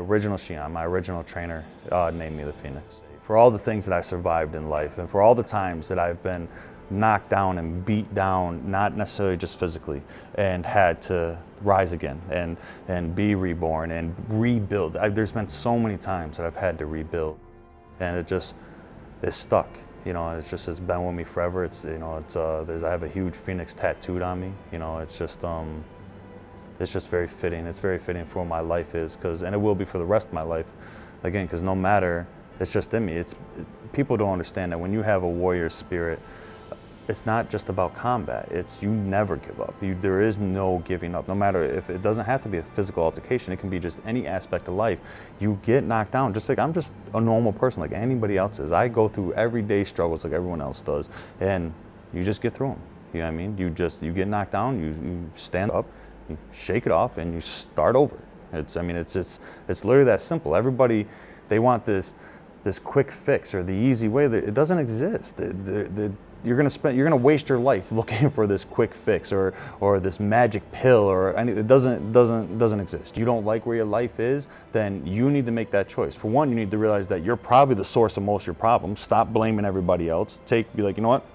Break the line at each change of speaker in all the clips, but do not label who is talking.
original Shion, my original trainer, named me the Phoenix. For all the things that I survived in life and for all the times that I've been knocked down and beat down, not necessarily just physically, and had to rise again and be reborn and rebuild. There's been so many times that I've had to rebuild, and it just is stuck. You know, it's been with me forever. It's, you know, I have a huge phoenix tattooed on me. You know, it's just very fitting. It's very fitting for what my life is, and it will be for the rest of my life. Again, because no matter, it's just in me. People don't understand that when you have a warrior spirit, it's not just about combat. It's you never give up. There is no giving up. No matter if it doesn't have to be a physical altercation, it can be just any aspect of life. You get knocked down, just like I'm just a normal person like anybody else is. I go through everyday struggles like everyone else does, and you just get through them. You know what I mean? You get knocked down, you stand up, you shake it off, and you start over. It's literally that simple. Everybody, they want this quick fix or the easy way. It doesn't exist. You're gonna waste your life looking for this quick fix or this magic pill or anything. It doesn't exist. You don't like where your life is, then you need to make that choice. For one, you need to realize that you're probably the source of most of your problems. Stop blaming everybody else. Be like, you know what?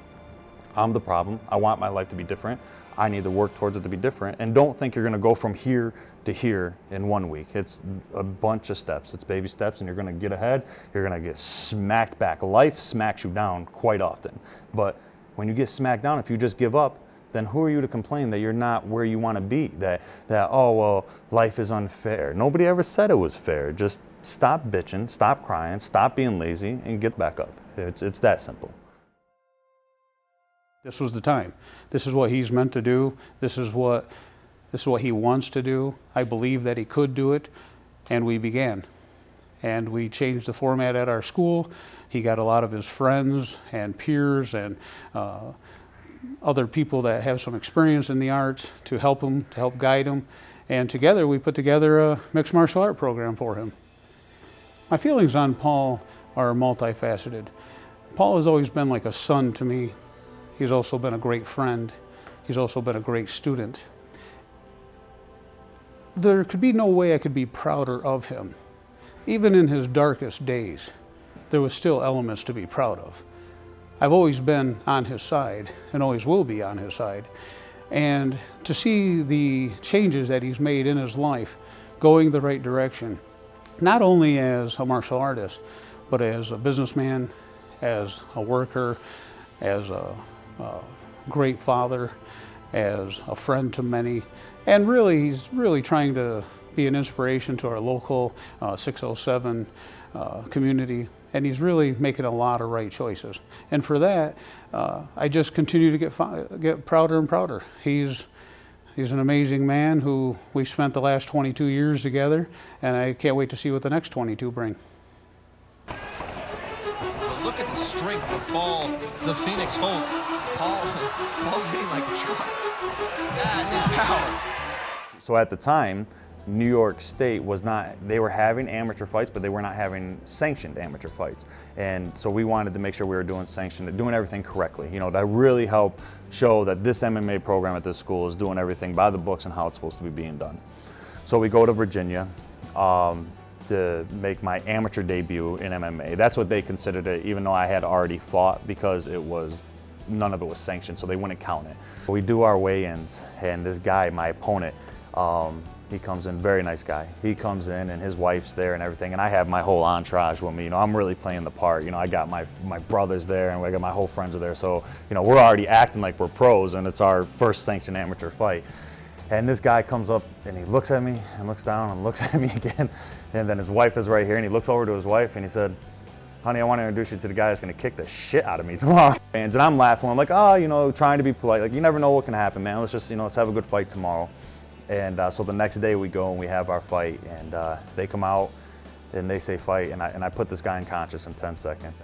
I'm the problem. I want my life to be different. I need to work towards it to be different. And don't think you're gonna go from here to here in 1 week. It's a bunch of steps. It's baby steps, and you're gonna get ahead. You're gonna get smacked back. Life smacks you down quite often. But when you get smacked down, if you just give up, then who are you to complain that you're not where you wanna be? That oh, well, life is unfair. Nobody ever said it was fair. Just stop bitching, stop crying, stop being lazy, and get back up. It's that simple.
This was the time. This is what he's meant to do. This is what he wants to do. I believe that he could do it, and we began. And we changed the format at our school. He got a lot of his friends and peers and other people that have some experience in the arts to help him, to help guide him. And together we put together a mixed martial art program for him. My feelings on Paul are multifaceted. Paul has always been like a son to me. He's also been a great friend. He's also been a great student. There could be no way I could be prouder of him. Even in his darkest days, there was still elements to be proud of. I've always been on his side and always will be on his side. And to see the changes that he's made in his life going the right direction, not only as a martial artist, but as a businessman, as a worker, as a great father, as a friend to many, and really he's really trying to be an inspiration to our local 607 community, and he's really making a lot of right choices. And for that, I just continue to get prouder and prouder. He's an amazing man who we've spent the last 22 years together, and I can't wait to see what the next 22 bring.
So look at the strength of Paul, the Phoenix Holt. Paul's hitting like a truck. That is power.
So at the time, New York State they were having amateur fights, but they were not having sanctioned amateur fights. And so we wanted to make sure we were doing sanctioned, doing everything correctly, you know, to really help show that this MMA program at this school is doing everything by the books and how it's supposed to be being done. So we go to Virginia to make my amateur debut in MMA. That's what they considered it, even though I had already fought, because none of it was sanctioned, so they wouldn't count it. We do our weigh-ins, and this guy, my opponent, he comes in, very nice guy. He comes in and his wife's there and everything, and I have my whole entourage with me. You know, I'm really playing the part. You know, I got my brothers there, and I got my whole friends are there. So, you know, we're already acting like we're pros, and it's our first sanctioned amateur fight. And this guy comes up and he looks at me and looks down and looks at me again. And then his wife is right here, and he looks over to his wife and he said, "Honey, I want to introduce you to the guy that's going to kick the shit out of me tomorrow." And I'm laughing. I'm like, oh, you know, trying to be polite. Like, you never know what can happen, man. Let's just, you know, let's have a good fight tomorrow. And so the next day we go and we have our fight, and they come out and they say fight, and I put this guy unconscious in 10 seconds.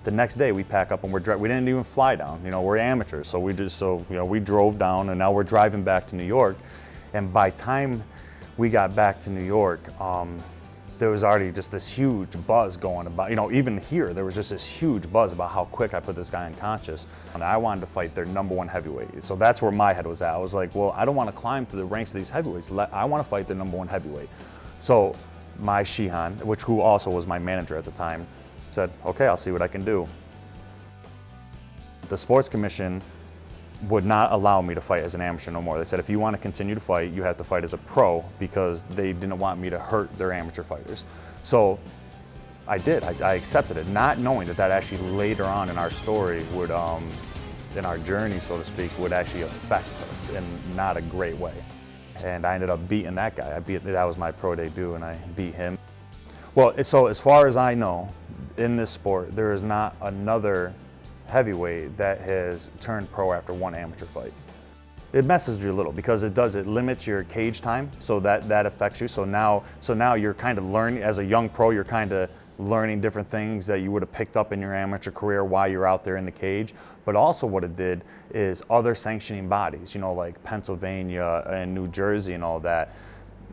The next day we pack up and we didn't even fly down. You know, we're amateurs, so we drove down, and now we're driving back to New York. And by time we got back to New York, there was already just this huge buzz going about, even here, there was just this huge buzz about how quick I put this guy unconscious. And I wanted to fight their #1 heavyweight. So that's where my head was at. I was like, well, I don't want to climb to the ranks of these heavyweights. I want to fight the #1 heavyweight. So my Shihan, who also was my manager at the time, said, okay, I'll see what I can do. The sports commission would not allow me to fight as an amateur no more. They said, if you want to continue to fight, you have to fight as a pro, because they didn't want me to hurt their amateur fighters. So I did, I accepted it, not knowing that actually later on in our story would, in our journey, so to speak, would actually affect us in not a great way. And I ended up beating that guy. That was my pro debut, and I beat him. Well, so as far as I know, in this sport, there is not another heavyweight that has turned pro after one amateur fight. It messes you a little because it limits your cage time, so that affects you. So now you're kind of learning, as a young pro, you're kind of learning different things that you would have picked up in your amateur career while you're out there in the cage. But also what it did is other sanctioning bodies, like Pennsylvania and New Jersey and all that,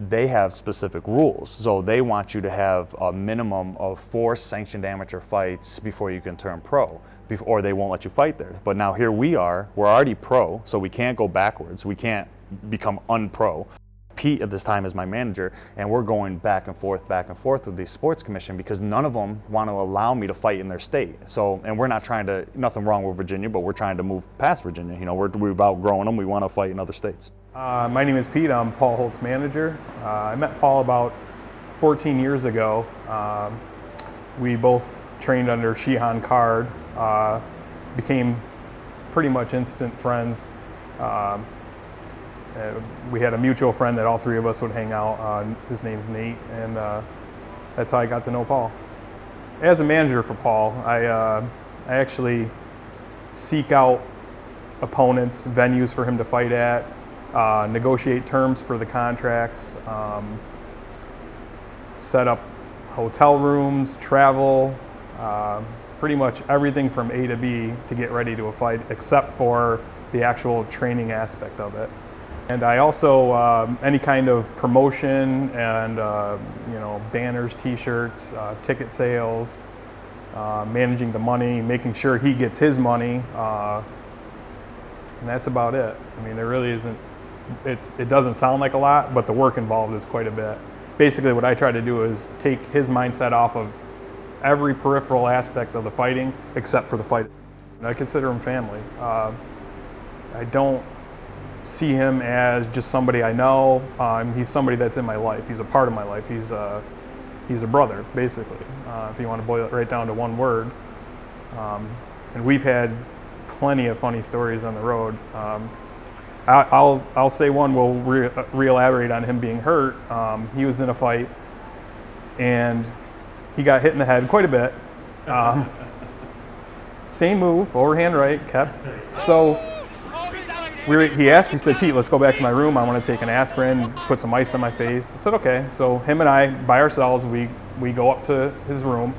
they have specific rules. So they want you to have a minimum of 4 sanctioned amateur fights before you can turn pro, or they won't let you fight there. But now here we're already pro, so we can't go backwards. We can't become unpro. Pete at this time is my manager, and we're going back and forth with the sports commission because none of them want to allow me to fight in their state. So, and we're not trying to, nothing wrong with Virginia, but we're trying to move past Virginia. We've outgrown them. We want to fight in other states.
My name is Pete. I'm Paul Holt's manager. I met Paul about 14 years ago. We both trained under Shihan Card, became pretty much instant friends. We had a mutual friend that all 3 of us would hang out. His name's Nate, and that's how I got to know Paul. As a manager for Paul, I actually seek out opponents, venues for him to fight at, negotiate terms for the contracts, set up hotel rooms, travel, pretty much everything from A to B to get ready to a fight, except for the actual training aspect of it. And I also, any kind of promotion and, banners, t-shirts, ticket sales, managing the money, making sure he gets his money, and that's about it. I mean, there really isn't, it doesn't sound like a lot, but the work involved is quite a bit. Basically what I try to do is take his mindset off of every peripheral aspect of the fighting except for the fight. And I consider him family. I don't see him as just somebody I know. He's somebody that's in my life. He's a part of my life. He's a brother, basically, if you want to boil it right down to one word. And we've had plenty of funny stories on the road. I'll say one. We'll re-elaborate on him being hurt. He was in a fight, and he got hit in the head quite a bit. Same move, overhand right, kept. So he said, Pete, let's go back to my room. I want to take an aspirin, put some ice on my face. I said, okay. So him and I, by ourselves, we go up to his room.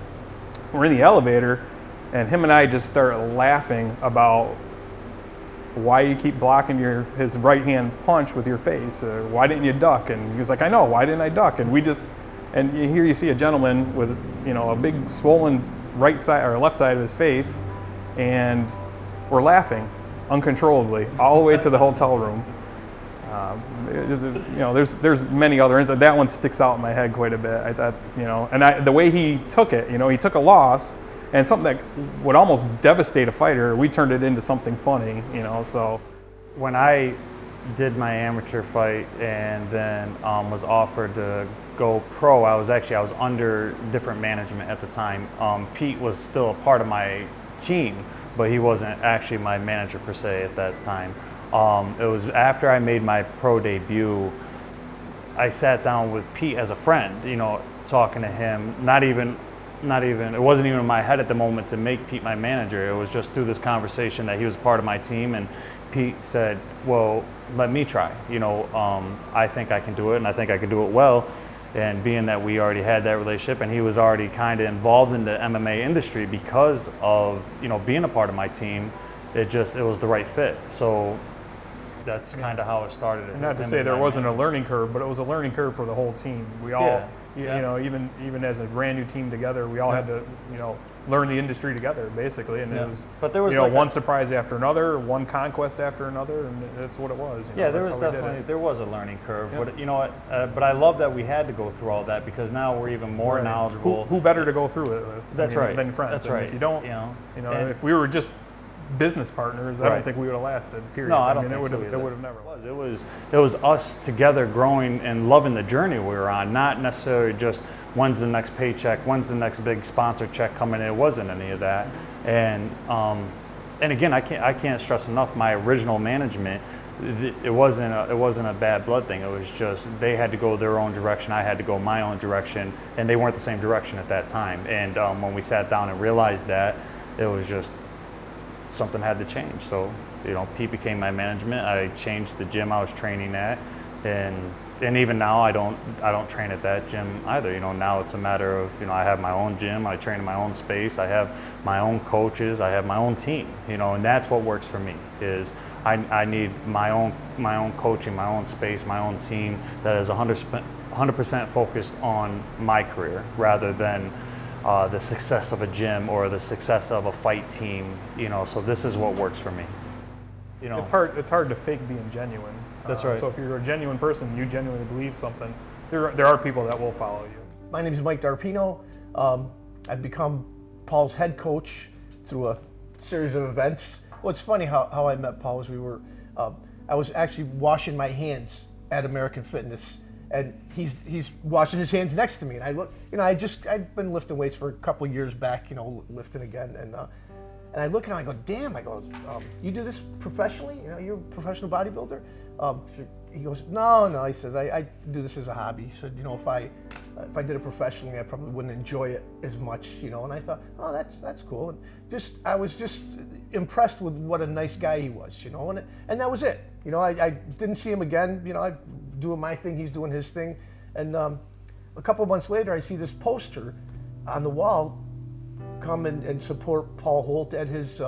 We're in the elevator, and him and I just start laughing about why you keep blocking his right hand punch with your face. Why didn't you duck? And he was like, I know, why didn't I duck? And here you see a gentleman with, a big swollen right side or left side of his face, and we're laughing uncontrollably all the way to the hotel room. There's many other incidents. That one sticks out in my head quite a bit. I thought, and the way he took it, he took a loss and something that would almost devastate a fighter, we turned it into something funny, so.
When I did my amateur fight and then was offered to go pro, I was under different management at the time. Pete was still a part of my team, but he wasn't actually my manager per se at that time. It was after I made my pro debut, I sat down with Pete as a friend, talking to him, not even, it wasn't even in my head at the moment to make Pete my manager. It was just through this conversation that he was part of my team, and Pete said, well, let me try. I think I can do it, and I think I can do it well. And being that we already had that relationship, and he was already kind of involved in the MMA industry because of, being a part of my team, it was the right fit. So that's kind of how it started.
Not to say there wasn't a learning curve, but it was a learning curve for the whole team. We all
Yeah.
You know, even as a brand new team together, we all had to, you know, learn the industry together basically, and
Yeah.
it was,
But there was
you know,
like
one surprise after another, one conquest after another, and that's what it was. You know,
Yeah, there
that's
was
how we did
definitely
it.
there was a learning curve,
Yep.
but you know what? But I love that we had to go through all that because now we're even more
Right.
knowledgeable.
Who better to go through it with?
That's right.
Than friends.
That's
And
right.
If you don't,
You know,
and if we were just business partners, I
Right.
don't think we would have lasted. Period.
No, I don't
mean,
think
it would
so
have.
either.
It would have never.
It was us together growing and loving the journey we were on, not necessarily just when's the next paycheck, when's the next big sponsor check coming in. It wasn't any of that. And again, I can't stress enough. My original management, it wasn't a bad blood thing. It was just they had to go their own direction. I had to go my own direction, and they weren't the same direction at that time. And when we sat down and realized that, it was just something had to change. So, you know, Pete became my management. I changed the gym I was training at, and even now I don't train at that gym either. You know, now it's a matter of, you know, I have my own gym, I train in my own space, I have my own coaches, I have my own team. You know, and that's what works for me. Is I need my own coaching, my own space, my own team that is 100% focused on my career rather than the success of a gym or the success of a fight team, you know. So this is what works for me. You know,
It's hard to fake being genuine.
That's right.
So if you're a genuine person, you genuinely believe something, there are people that will follow you.
My name is Mike D'Arpino. I've become Paul's head coach through a series of events. Well, it's funny how I met Paul. I was actually washing my hands at American Fitness, and he's washing his hands next to me. And I look, you know, I'd been lifting weights for a couple of years back, you know, lifting again, and I look at him, I go, damn, you do this professionally? You know, you're a professional bodybuilder? He goes, no, he says, I do this as a hobby. He said, you know, if I did it professionally, I probably wouldn't enjoy it as much, you know. And I thought, oh, that's cool. And I was just impressed with what a nice guy he was, you know, and that was it. You know, I didn't see him again, you know, I'm doing my thing, he's doing his thing. And a couple of months later, I see this poster on the wall, come and support Paul Holt at his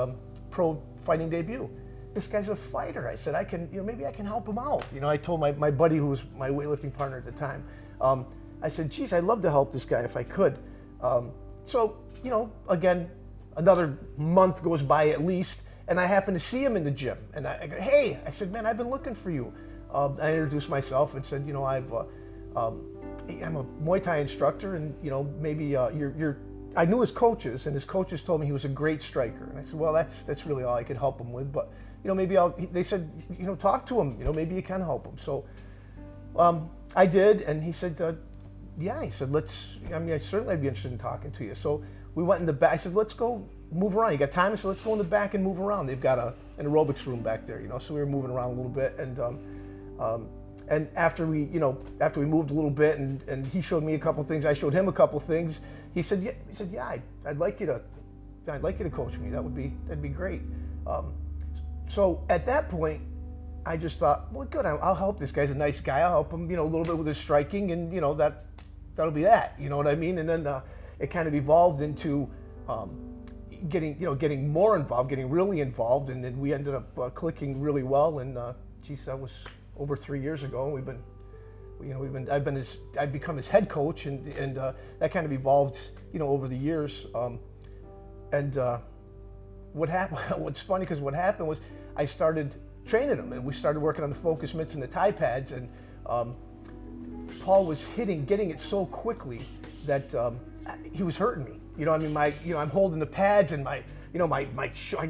pro fighting debut. This guy's a fighter. I said, maybe I can help him out. You know, I told my buddy who was my weightlifting partner at the time, I said, geez, I'd love to help this guy if I could. So, you know, again, another month goes by at least, and I happen to see him in the gym. And I go, hey, I said, man, I've been looking for you. I introduced myself and said, you know, I'm a Muay Thai instructor, and, you know, maybe I knew his coaches, and his coaches told me he was a great striker. And I said, well, that's really all I could help him with. But, you know, maybe they said, you know, talk to him. You know, maybe you can help him. So I did, and he said, yeah. He said, certainly I'd be interested in talking to you. So we went in the back. I said, let's go move around. You got time? I said, let's go in the back and move around. They've got an aerobics room back there, you know. So we were moving around a little bit, and after we moved a little bit, and he showed me a couple things, I showed him a couple things. He said, yeah, I'd like you to coach me. That'd be great. So at that point, I just thought, well, good. I'll help this guy's a nice guy. I'll help him, you know, a little bit with his striking, and you know that'll be that. You know what I mean? And then it kind of evolved into getting more involved, getting really involved, and then we ended up clicking really well. And geez, that was over 3 years ago, and I've become his head coach, and that kind of evolved, you know, over the years. What happened? What's funny, because what happened was I started training him, and we started working on the focus mitts and the Thai pads, and Paul was getting it so quickly that he was hurting me. You know, I mean, I'm holding the pads, and I go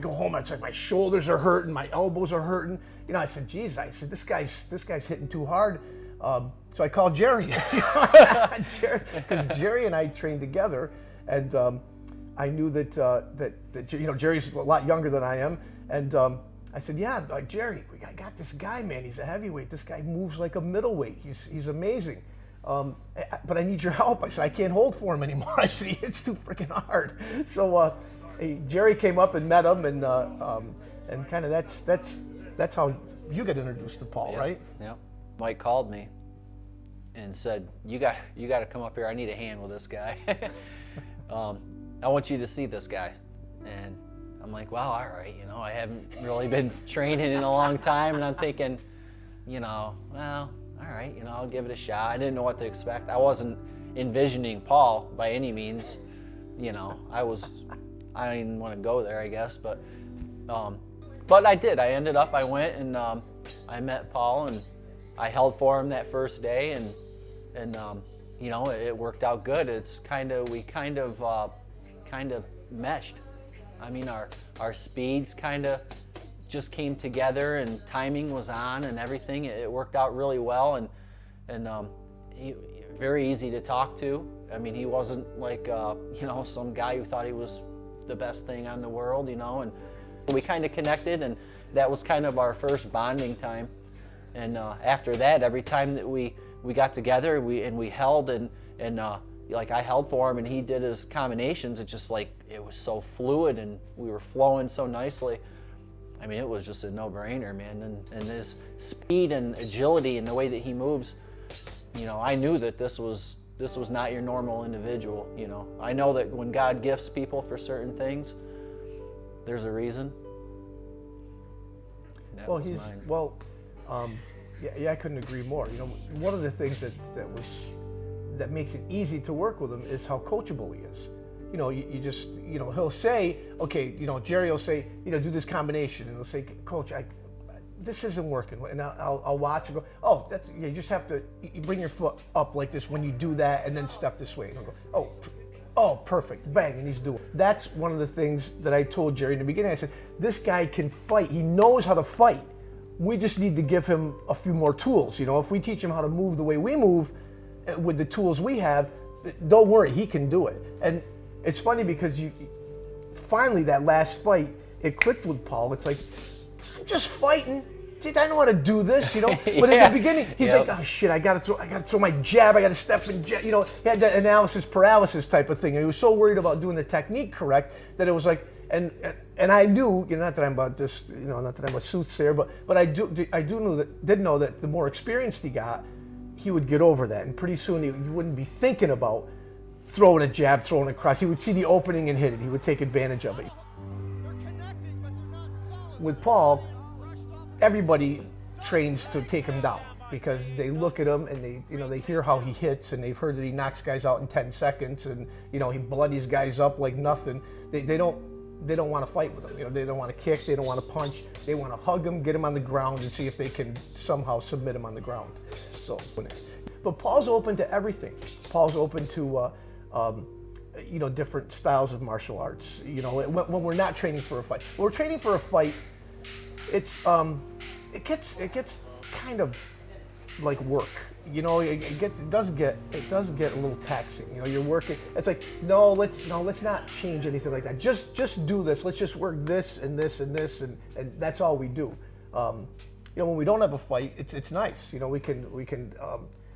home, it's like my shoulders are hurting, my elbows are hurting. You know, I said, geez, this guy's hitting too hard. So I called Jerry, because Jerry and I trained together, and I knew that you know, Jerry's a lot younger than I am, and I said, yeah, Jerry, I got this guy, man. He's a heavyweight. This guy moves like a middleweight. He's amazing. But I need your help. I said, I can't hold for him anymore. I said, it's too freaking hard. So Jerry came up and met him, and kind of that's how you got introduced to Paul, right?
Yeah. Mike called me and said, you got to come up here. I need a hand with this guy. I want you to see this guy. And I'm like, wow, all right. You know, I haven't really been training in a long time, and I'm thinking, you know, well, all right, you know, I'll give it a shot. I didn't know what to expect. I wasn't envisioning Paul by any means. You know, I didn't even want to go there, I guess, but I did. I went and I met Paul, and I held for him that first day, and you know, it worked out good. We kind of meshed. I mean, our speeds kind of just came together, and timing was on, and everything. It worked out really well, and he very easy to talk to. I mean, he wasn't like you know, some guy who thought he was the best thing on the world, you know. And we kind of connected, and that was kind of our first bonding time. And after that, every time that we got together, we held, and like I held for him and he did his combinations. It just like, it was so fluid and we were flowing so nicely. I mean, it was just a no-brainer, man. And his speed and agility and the way that he moves, you know, I knew that this was not your normal individual, you know. I know that when God gifts people for certain things, there's a reason.
Well, yeah, I couldn't agree more. You know, one of the things that makes it easy to work with him is how coachable he is. You know, you just, you know, he'll say, okay, you know, Jerry will say, you know, do this combination, and he'll say, Coach, this isn't working, and I'll watch and go, oh, you just have to, you bring your foot up like this when you do that, and then step this way, and I'll go, oh, perfect, bang, and he's doing it. That's one of the things that I told Jerry in the beginning. I said, this guy can fight. He knows how to fight. We just need to give him a few more tools. You know, if we teach him how to move the way we move with the tools we have, don't worry, he can do it. And it's funny because finally that last fight, it clicked with Paul. It's like, I'm just fighting. Dude, I know how to do this, you know. But in the beginning, he's like, oh shit, I gotta throw my jab, I gotta step and jab. You know, he had that analysis paralysis type of thing, and he was so worried about doing the technique correct that it was like, and I knew, you know, not that I'm about this, you know, not that I'm a soothsayer, but I did know that the more experienced he got, he would get over that, and pretty soon he wouldn't be thinking about throwing a jab, throwing a cross. He would see the opening and hit it. He would take advantage of it. With Paul, everybody trains to take him down because they look at him and they hear how he hits, and they've heard that he knocks guys out in 10 seconds, and you know, he bloodies guys up like nothing. They don't want to fight with him. You know, they don't want to kick, they don't want to punch. They want to hug him, get him on the ground, and see if they can somehow submit him on the ground. So, but Paul's open to everything. Paul's open to you know, different styles of martial arts. You know, when we're not training for a fight. When we're training for a fight, it gets kind of like work. You know, it does get a little taxing. You know, you're working. It's like, no, let's not change anything like that. Just do this. Let's just work this and this and this, and that's all we do. You know, when we don't have a fight, it's nice. You know, we can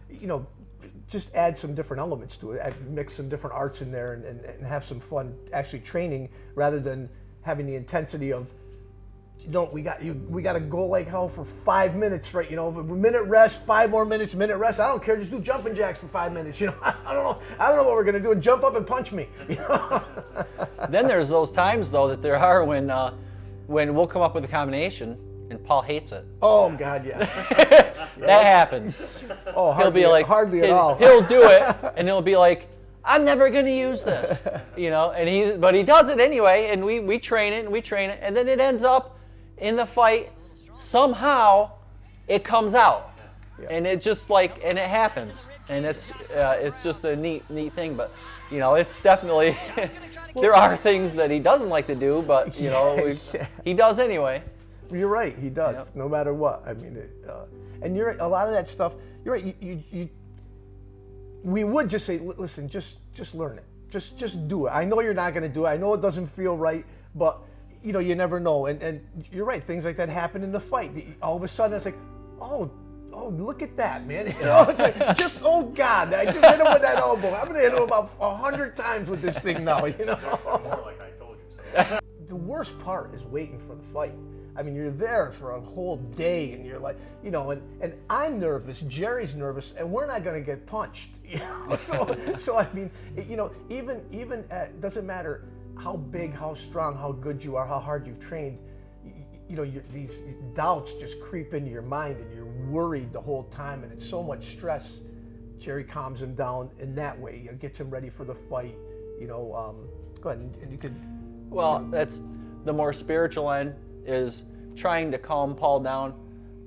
you know, just add some different elements to it, mix some different arts in there, and have some fun actually training rather than having the intensity of, you know, we got to go like hell for 5 minutes, right? You know, minute rest, 5 more minutes, minute rest. I don't care. Just do jumping jacks for 5 minutes. You know, I don't know what we're gonna do. And jump up and punch me. You know?
Then there's those times though that there are when we'll come up with a combination and Paul hates it.
Oh God, yeah.
That happens.
Oh,
he'll be like,
hardly at all.
He'll do it, and he'll be like, I'm never going to use this, you know. And but he does it anyway, and we train it, and then it ends up in the fight. Somehow, it comes out, and it just like, and it happens, and it's just a neat thing. But you know, it's definitely there are things that he doesn't like to do, but you know, he does anyway.
You're right, he does,
Yep.
no matter what. I mean, and you're a lot of that stuff. You're right. We would just say, listen, just learn it. Just do it. I know you're not going to do it. I know it doesn't feel right, but you know, you never know. And you're right. Things like that happen in the fight. All of a sudden, it's like, oh, look at that, man. You know, it's like, oh God, I just hit him with that elbow. I'm going to hit him about 100 times with this thing now. You know.
More like I told you so.
The worst part is waiting for the fight. I mean, you're there for a whole day, and you're like, you know, and I'm nervous, Jerry's nervous, and we're not going to get punched. You know? So I mean, you know, even doesn't matter how big, how strong, how good you are, how hard you've trained. You know, these doubts just creep into your mind, and you're worried the whole time, and it's so much stress. Jerry calms him down in that way, you know, gets him ready for the fight. You know, go ahead and you could.
Well, that's the more spiritual end, is trying to calm Paul down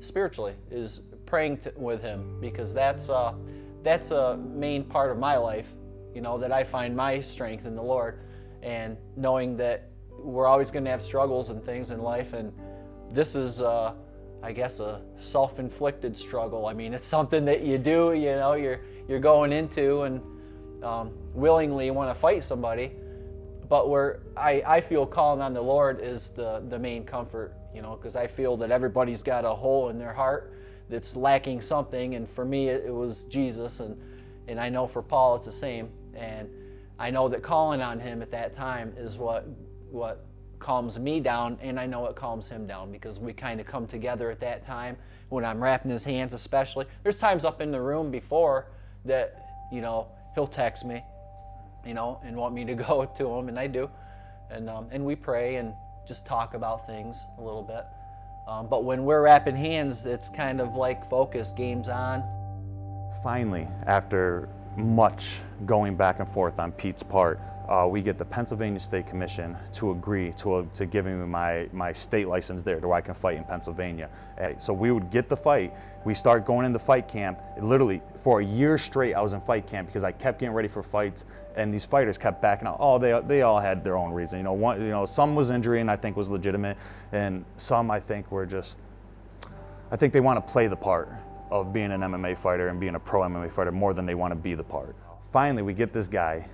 spiritually, is praying with him, because that's a main part of my life, you know, that I find my strength in the Lord, and knowing that we're always going to have struggles and things in life, and this is I guess a self-inflicted struggle. I mean, it's something that you do, you know, you're going into, and willingly want to fight somebody, but where I feel calling on the Lord is the main comfort, you know, because I feel that everybody's got a hole in their heart that's lacking something, and for me it was Jesus, and I know for Paul it's the same, and I know that calling on him at that time is what calms me down, and I know it calms him down, because we kind of come together at that time when I'm wrapping his hands. Especially there's times up in the room before that, you know, he'll text me, you know, and want me to go to him, and I do, and we pray and just talk about things a little bit. But when we're wrapping hands, it's kind of like focus, game's on.
Finally, after much going back and forth on Pete's part, we get the Pennsylvania State Commission to agree to giving me my state license there, to where I can fight in Pennsylvania. So we would get the fight. We start going into fight camp. Literally for a year straight, I was in fight camp because I kept getting ready for fights, and these fighters kept backing out. Oh, they all had their own reason. Some was injury, and I think was legitimate, and some I think were just. I think they want to play the part of being an MMA fighter and being a pro MMA fighter more than they want to be the part. Finally, we get this guy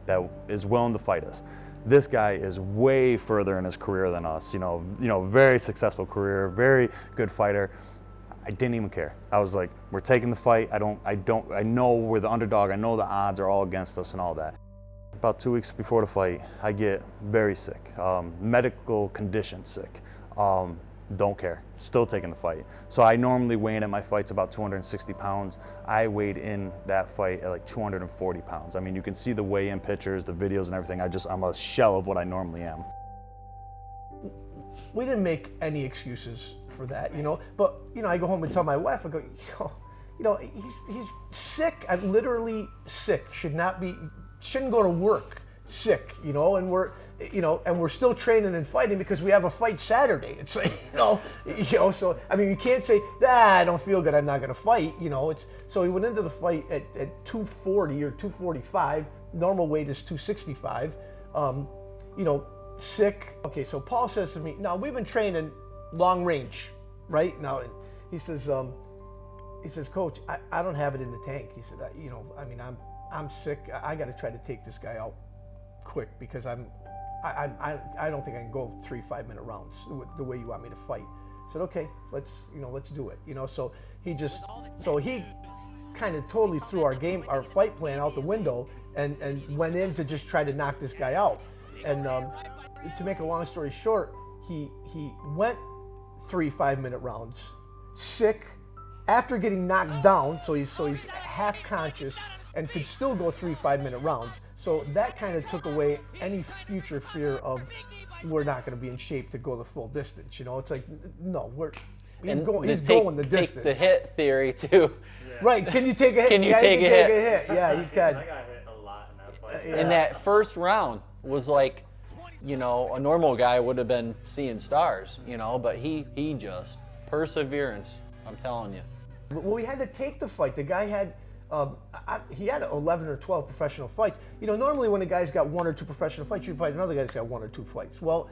that is willing to fight us. This guy is way further in his career than us. Very successful career, very good fighter. I didn't even care. I was like, we're taking the fight. I know we're the underdog. I know the odds are all against us and all that. About 2 weeks before the fight, I get very sick, medical condition sick. Don't care, still taking the fight. So I normally weigh in at my fights about 260 pounds. I weighed in that fight at like 240 pounds. I mean, you can see the weigh-in pictures, the videos and everything. I'm a shell of what I normally am.
We didn't make any excuses for that, you know, but, you know, I go home and tell my wife, I go, he's sick. I'm literally sick, shouldn't go to work sick, you know, and we're still training and fighting because we have a fight Saturday. It's like, so I mean, you can't say, I don't feel good, I'm not gonna fight, you know. So we went into the fight at 240 or 245. Normal weight is 265. Sick. Okay, so Paul says to me, now we've been training long range, right? Now he says, Coach, I don't have it in the tank. He said, I'm sick. I got to try to take this guy out quick, because I don't think I can go 3 5-minute rounds the way you want me to fight. I said, okay, let's do it. So he kind of totally threw our fight plan out the window and went in to just try to knock this guy out. And to make a long story short, he went 3 5-minute rounds, sick, after getting knocked down, so he's half conscious and could still go 3 5-minute rounds. So that kind of took away any future fear of we're not going to be in shape to go the full distance. It's like, no, he's going the distance.
Take the hit theory too.
Yeah. Right? Can you take a hit?
Can you take a hit?
Yeah, you can.
I got hit a lot in that fight.
And that first round was like, a normal guy would have been seeing stars, but he just perseverance. I'm telling you.
Well, we had to take the fight. The guy had. He had 11 or 12 professional fights. Normally when a guy's got 1 or 2 professional fights, you fight another guy that's got 1 or 2 fights. Well,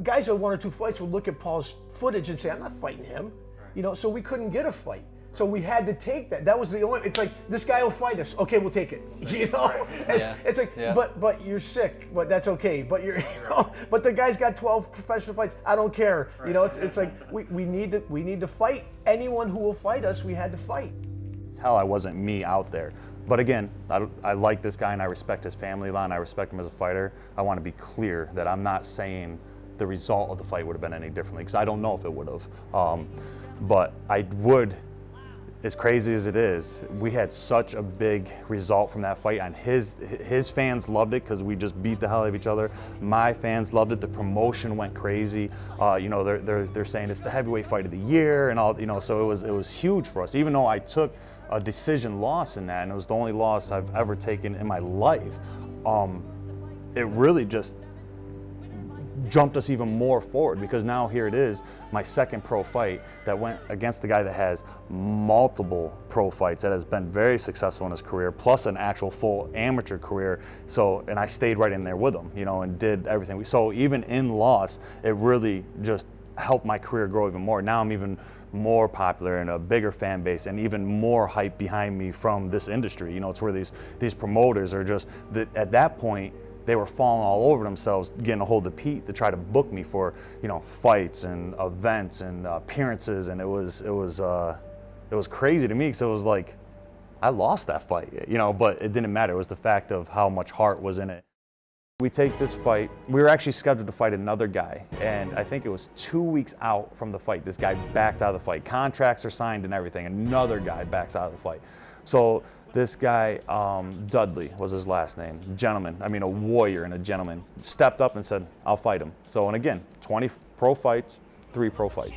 guys with 1 or 2 fights would look at Paul's footage and say, I'm not fighting him. Right. So we couldn't get a fight. So we had to take that. That was the only, it's like, this guy will fight us. Okay, we'll take it.
Right.
It's like, yeah. but you're sick, but that's okay. But but the guy's got 12 professional fights. I don't care. Right. It's like, we need to fight. Anyone who will fight us, we had to fight.
Hell, I wasn't me out there. But again, I like this guy and I respect his family line. I respect him as a fighter. I want to be clear that I'm not saying the result of the fight would have been any differently, because I don't know if it would have. But I would, as crazy as it is, we had such a big result from that fight, and his fans loved it because we just beat the hell out of each other. My fans loved it. The promotion went crazy. They're saying it's the heavyweight fight of the year and all. So it was huge for us. Even though I took a decision loss in that, and it was the only loss I've ever taken in my life. It really just jumped us even more forward, because now here it is, my second pro fight that went against the guy that has multiple pro fights, that has been very successful in his career, plus an actual full amateur career. So, and I stayed right in there with him, you know, and did everything. So even in loss, it really just helped my career grow even more. Now I'm even more popular and a bigger fan base, and even more hype behind me from this industry. You know, it's where these promoters are just, at that point, they were falling all over themselves, getting a hold of Pete to try to book me for, you know, fights and events and appearances, and it was crazy to me, because it was like, I lost that fight, you know, but it didn't matter. It was the fact of how much heart was in it. We take this fight. We were actually scheduled to fight another guy, and I think it was 2 weeks out from the fight, this guy backed out of the fight. Contracts are signed and everything. Another guy backs out of the fight. So this guy, Dudley was his last name, gentleman, I mean a warrior and a gentleman, stepped up and said, I'll fight him. So, and again, 20 pro fights, 3 pro fights.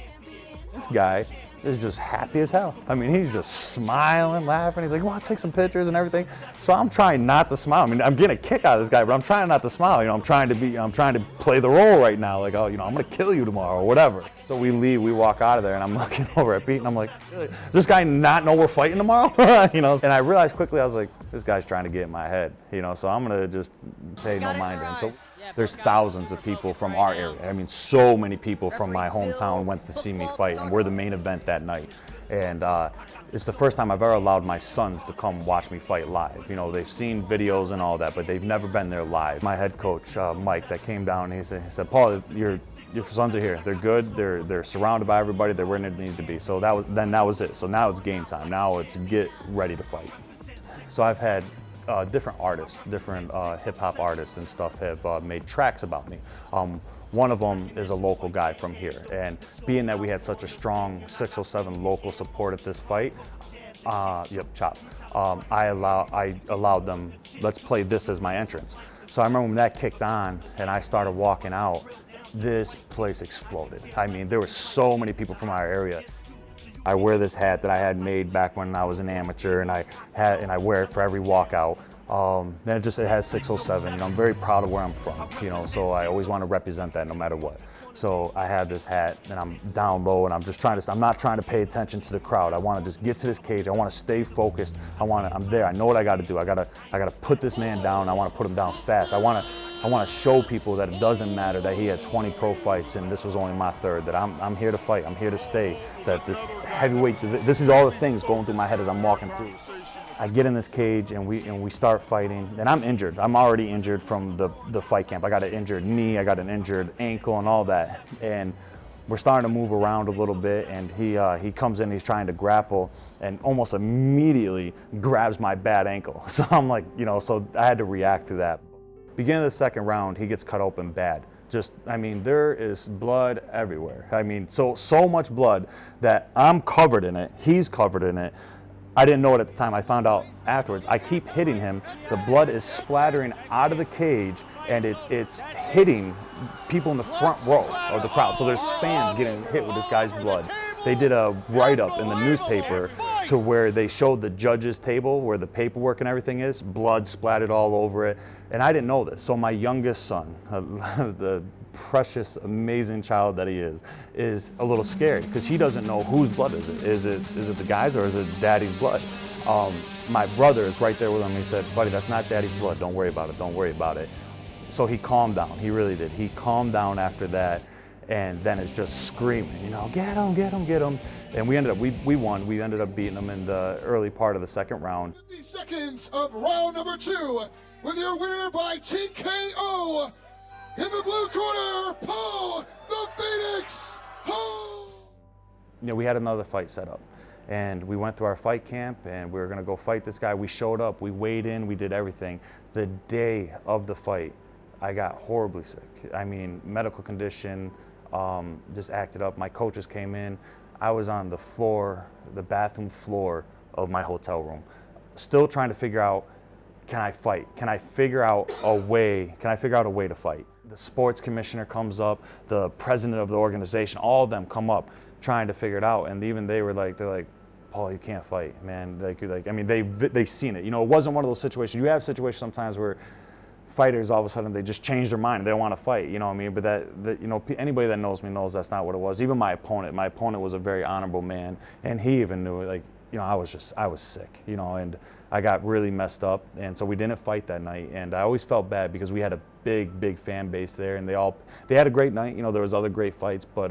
This guy is just happy as hell. I mean, he's just smiling, laughing. He's like, well, I'll take some pictures and everything. So I'm trying not to smile. I mean, I'm getting a kick out of this guy, but I'm trying not to smile. You know, I'm trying to play the role right now. Like, oh, you know, I'm gonna kill you tomorrow or whatever. So we leave, we walk out of there, and I'm looking over at Pete, and I'm like, does this guy not know we're fighting tomorrow? You know, and I realized quickly, I was like, this guy's trying to get in my head, you know, so I'm gonna just pay no mind to him. So there's thousands of people from our area. I mean, so many people from my hometown went to see me fight, and we're the main event that night. And it's the first time I've ever allowed my sons to come watch me fight live. You know, they've seen videos and all that, but they've never been there live. My head coach, Mike, that came down, he said, Paul, your sons are here. They're good. They're surrounded by everybody. They're where they need to be. So that was it. So now it's game time. Now it's get ready to fight. So I've had different artists, different hip hop artists and stuff have made tracks about me. One of them is a local guy from here, and being that we had such a strong 607 local support at this fight, Chop, I allowed them, let's play this as my entrance. So I remember when that kicked on and I started walking out, this place exploded. I mean, there were so many people from our area. I wear this hat that I had made back when I was an amateur, and I wear it for every walkout. Then it has 607. You know, I'm very proud of where I'm from. You know, so I always want to represent that no matter what. So I have this hat, and I'm down low, and I'm just I'm not trying to pay attention to the crowd. I want to just get to this cage. I want to stay focused. I'm there. I know what I got to do. I gotta put this man down. I want to put him down fast. I want to show people that it doesn't matter that he had 20 pro fights and this was only my third, that I'm here to fight, I'm here to stay, that this heavyweight, this is all the things going through my head as I'm walking through. I get in this cage and we start fighting, and I'm injured. I'm already injured from the fight camp. I got an injured knee, I got an injured ankle and all that. And we're starting to move around a little bit, and he comes in, he's trying to grapple, and almost immediately grabs my bad ankle. So I'm like, you know, so I had to react to that. Beginning of the second round, he gets cut open bad. Just, I mean, there is blood everywhere. I mean, so much blood that I'm covered in it, he's covered in it. I didn't know it at the time. I found out afterwards. I keep hitting him. The blood is splattering out of the cage, and it's hitting people in the front row of the crowd. So there's fans getting hit with this guy's blood. They did a write-up in the newspaper to where they showed the judge's table where the paperwork and everything is, blood splattered all over it. And I didn't know this. So my youngest son, the precious, amazing child that he is a little scared because he doesn't know whose blood is it. Is it the guy's or is it daddy's blood? My brother is right there with him. He said, buddy, that's not daddy's blood. Don't worry about it. Don't worry about it. So he calmed down. He really did. He calmed down after that. And then it's just screaming, you know, get him, get him, get him. And we ended up, we won. We ended up beating them in the early part of the second round.
50 seconds of round number 2 with your winner by TKO. In the blue corner, Paul the Phoenix Holt.
You know, we had another fight set up. And we went through our fight camp, and we were going to go fight this guy. We showed up, we weighed in, we did everything. The day of the fight, I got horribly sick. I mean, medical condition, just acted up. My coaches came in. I was on the floor, the bathroom floor of my hotel room, still trying to figure out, can I fight? Can I figure out a way to fight? The sports commissioner comes up, the president of the organization, all of them come up trying to figure it out. And even they're like, Paul, you can't fight, man. Like I mean, they seen it. You know, it wasn't one of those situations. You have situations sometimes where fighters all of a sudden they just change their mind. They don't want to fight. You know what I mean? But that you know, anybody that knows me knows that's not what it was. Even my opponent was a very honorable man, and he even knew it. Like, you know, I was sick. You know, and I got really messed up, and so we didn't fight that night. And I always felt bad because we had a big fan base there, and they had a great night. You know, there was other great fights, but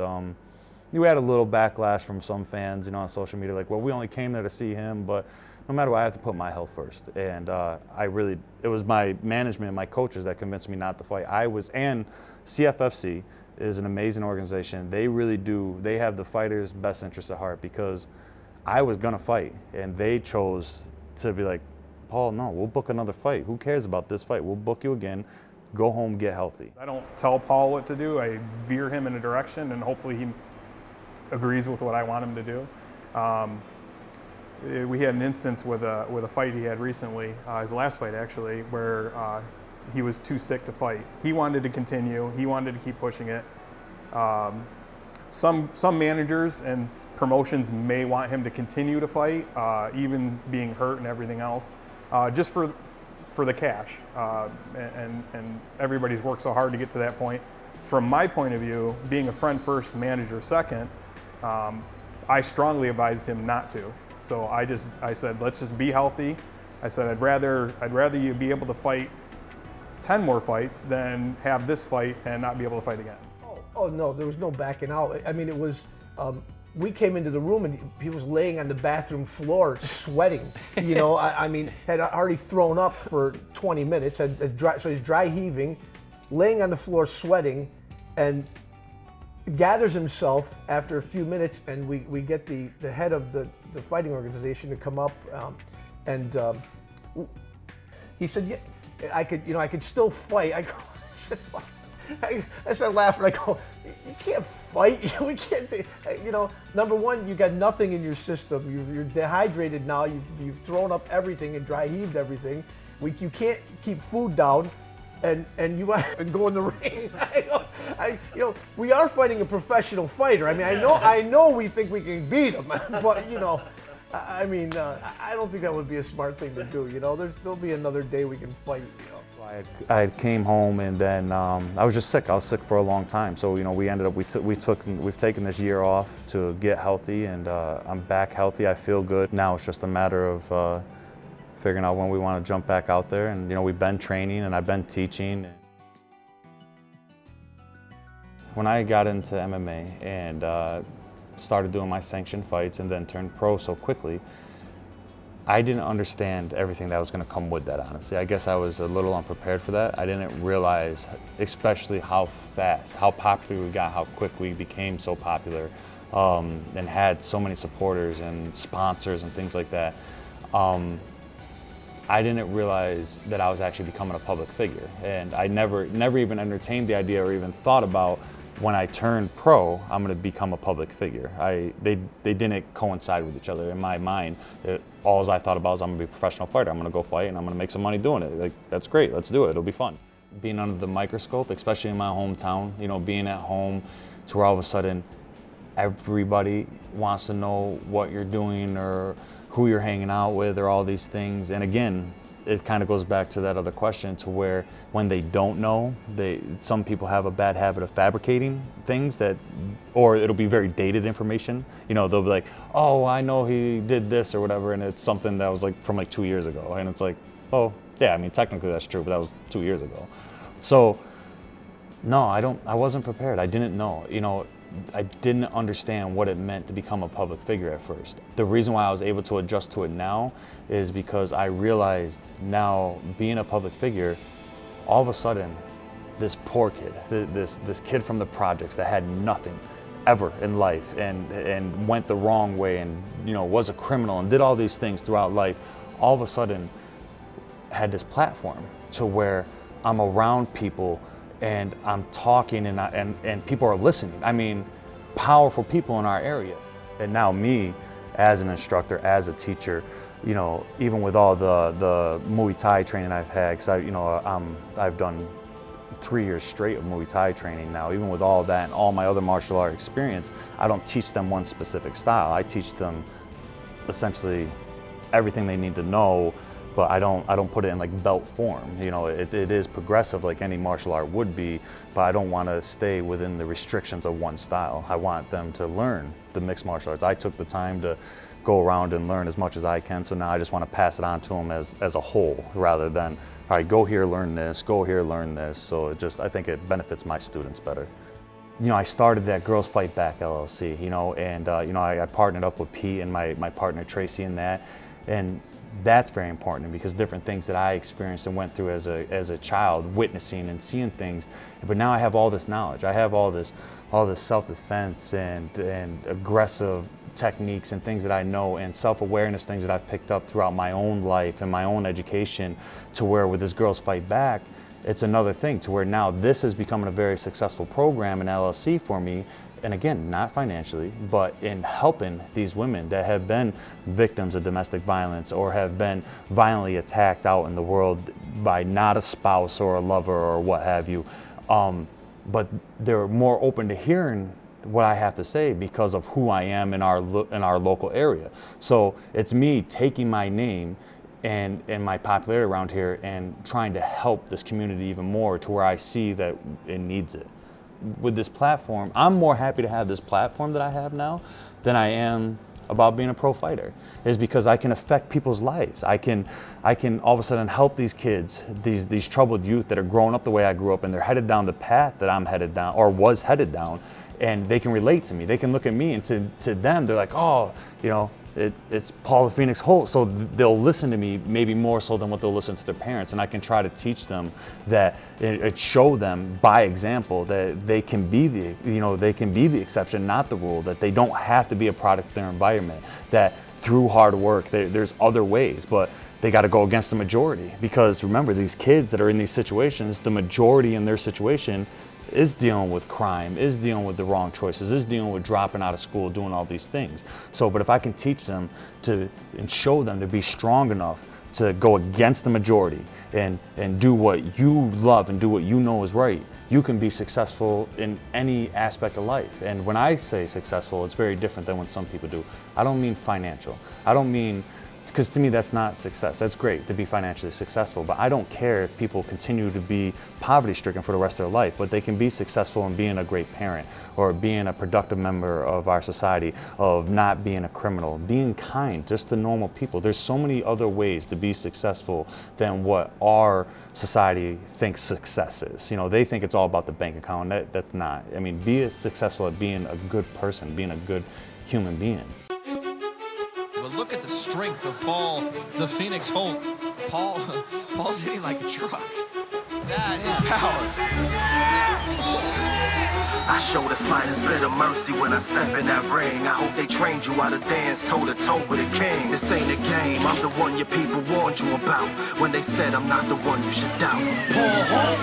we had a little backlash from some fans, you know, on social media, like, well, we only came there to see him, but no matter what, I have to put my health first. And it was my management, my coaches that convinced me not to fight. And CFFC is an amazing organization. They really they have the fighters' best interests at heart, because I was gonna fight, and they chose to be like, Paul, no, we'll book another fight. Who cares about this fight? We'll book you again. Go home, get healthy.
I don't tell Paul what to do. I veer him in a direction, and hopefully he agrees with what I want him to do. We had an instance with a fight he had recently, his last fight actually, where he was too sick to fight. He wanted to continue. He wanted to keep pushing it. Some managers and promotions may want him to continue to fight, even being hurt and everything else, just for the cash. And everybody's worked so hard to get to that point. From my point of view, being a friend first, manager second, I strongly advised him not to. So I said, let's just be healthy. I said, I'd rather you be able to fight 10 more fights than have this fight and not be able to fight again.
Oh no, there was no backing out. I mean, it was, we came into the room and he was laying on the bathroom floor sweating. You know, I mean, had already thrown up for 20 minutes, so he's dry heaving, laying on the floor sweating, and gathers himself after a few minutes, and we get the head of the fighting organization to come up, and he said, yeah, I could still fight. I started laughing. I go, you can't fight. We can't. You know, number one, you got nothing in your system. You're dehydrated now. You've thrown up everything and dry heaved everything. You can't keep food down, and you go in the ring. You know, we are fighting a professional fighter. I mean, I know we think we can beat him, but you know, I mean, I don't think that would be a smart thing to do. You know, there'll be another day we can fight. You know.
I came home, and then I was just sick. I was sick for a long time. So, you know, we've taken this year off to get healthy, and I'm back healthy. I feel good. Now it's just a matter of figuring out when we want to jump back out there. And, you know, we've been training and I've been teaching. When I got into MMA and started doing my sanctioned fights and then turned pro so quickly, I didn't understand everything that was going to come with that, honestly. I guess I was a little unprepared for that. I didn't realize, especially how fast, how popular we got, how quick we became so popular, and had so many supporters and sponsors and things like that. I didn't realize that I was actually becoming a public figure. And I never even entertained the idea or even thought about, when I turned pro, I'm going to become a public figure. They didn't coincide with each other in my mind. All I thought about was, I'm going to be a professional fighter. I'm going to go fight and I'm going to make some money doing it. Like, that's great. Let's do it. It'll be fun. Being under the microscope, especially in my hometown, you know, being at home, to where all of a sudden everybody wants to know what you're doing or who you're hanging out with or all these things. And again, it kind of goes back to that other question, to where when they don't know, some people have a bad habit of fabricating things or it'll be very dated information. You know, they'll be like, oh, I know he did this or whatever, and it's something that was like from like 2 years ago. And it's like, oh, yeah, I mean, technically that's true, but that was 2 years ago. So, no, I wasn't prepared. I didn't know, you know, I didn't understand what it meant to become a public figure at first. The reason why I was able to adjust to it now is because I realized now, being a public figure, all of a sudden, this poor kid, this kid from the projects that had nothing ever in life and went the wrong way and, you know, was a criminal and did all these things throughout life, all of a sudden had this platform to where I'm around people and I'm talking and people are listening. I mean, powerful people in our area. And now me, as an instructor, as a teacher, you know, even with all the Muay Thai training I've had, because I've done 3 years straight of Muay Thai training now. Even with all that and all my other martial art experience, I don't teach them one specific style. I teach them essentially everything they need to know, but I don't put it in like belt form. You know, it is progressive like any martial art would be, but I don't want to stay within the restrictions of one style. I want them to learn the mixed martial arts. I took the time to go around and learn as much as I can, so now I just want to pass it on to them as a whole, rather than, all right, go here, learn this, go here, learn this. So I think it benefits my students better. You know, I started that Girls Fight Back LLC, you know, and you know, I partnered up with Pete and my partner Tracy in that, and that's very important because different things that I experienced and went through as a child, witnessing and seeing things, but now I have all this knowledge. I have all this self-defense and aggressive techniques and things that I know, and self-awareness, things that I've picked up throughout my own life and my own education, to where with this Girls Fight Back, it's another thing to where now this is becoming a very successful program and LLC for me. And again, not financially, but in helping these women that have been victims of domestic violence or have been violently attacked out in the world by not a spouse or a lover or what have you. But they're more open to hearing what I have to say because of who I am in our local area. So it's me taking my name and my popularity around here and trying to help this community even more to where I see that it needs it. With this platform, I'm more happy to have this platform that I have now than I am about being a pro fighter, is because I can affect people's lives. I can all of a sudden help these kids, these troubled youth that are growing up the way I grew up, and they're headed down the path that I'm headed down or was headed down, and they can relate to me. They can look at me, and to them, they're like, oh, you know, it's Paul the Phoenix Holt, so they'll listen to me maybe more so than what they'll listen to their parents, and I can try to teach them that, show them by example that they can be the exception, not the rule, that they don't have to be a product of their environment, that through hard work, there's other ways, but they got to go against the majority, because remember, these kids that are in these situations, the majority in their situation is dealing with crime, is dealing with the wrong choices, is dealing with dropping out of school, doing all these things. So, but if I can teach them and show them to be strong enough to go against the majority and do what you love and do what you know is right, you can be successful in any aspect of life. And when I say successful, it's very different than what some people do. I don't mean financial. I don't mean, because to me that's not success. That's great to be financially successful, but I don't care if people continue to be poverty stricken for the rest of their life, but they can be successful in being a great parent or being a productive member of our society, of not being a criminal, being kind, just to normal people. There's so many other ways to be successful than what our society thinks success is. You know, they think it's all about the bank account. That's not. I mean, be successful at being a good person, being a good human being.
But look at the strength of Paul the Phoenix Holt. Paul's hitting like a truck. That is power.
I show the slightest bit of mercy when I step in that ring. I hope they trained you how to dance toe-to-toe with a king. This ain't a game, I'm the one your people warned you about when they said I'm not the one you should doubt. Paul Holt,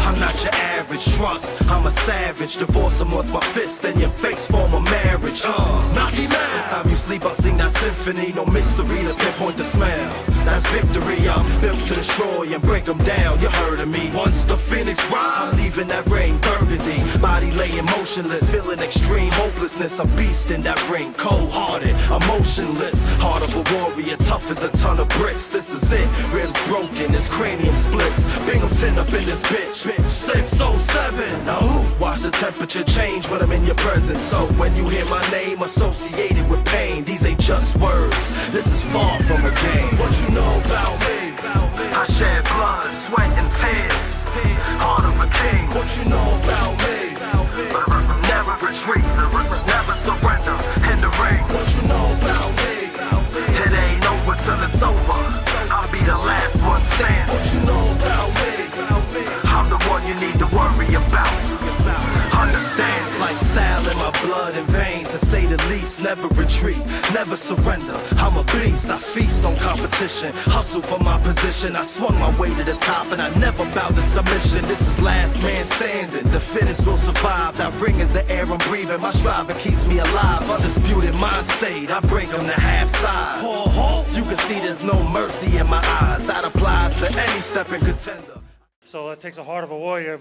I'm not your average trust. I'm a savage, divorce amongst my fists, then your face form a marriage. Not me mad. Next time you sleep, I'll sing that symphony. No mystery to pinpoint the smell. That's victory, I'm built to destroy and break them down. You heard of me. Once the Phoenix rise, I'm leaving that ring burgundy. Body laying motionless, feeling extreme hopelessness. A beast in that ring, cold-hearted, emotionless. Heart of a warrior, tough as a ton of bricks. This is it, ribs broken, his cranium splits. Binghamton up in this bitch, 607. Now who? Watch the temperature change when I'm in your presence. So when you hear my name associated with pain, these ain't just words, this is far from a game. What you know about me? I shed blood, sweat and tears, heart of a king. What you know about me? Never retreat, never surrender in the ring. What you know about me? It ain't over till it's over. I'll be the last one standing. What you know about me? I'm the one you need to worry about. Understand lifestyle in my blood and veins, to say the least. Never retreat, never surrender. I'm a beast, I feast on competition. Hustle for my position, I swung my way to the top and I never bow to submission. This is last man standing, the fittest will survive. That ring is the air I'm breathing, my striving keeps me alive. Undisputed mind state, I break them to half size. Paul Holt, you can see there's no mercy in my eyes. That applies to any stepping contender.
So it takes a heart of a warrior.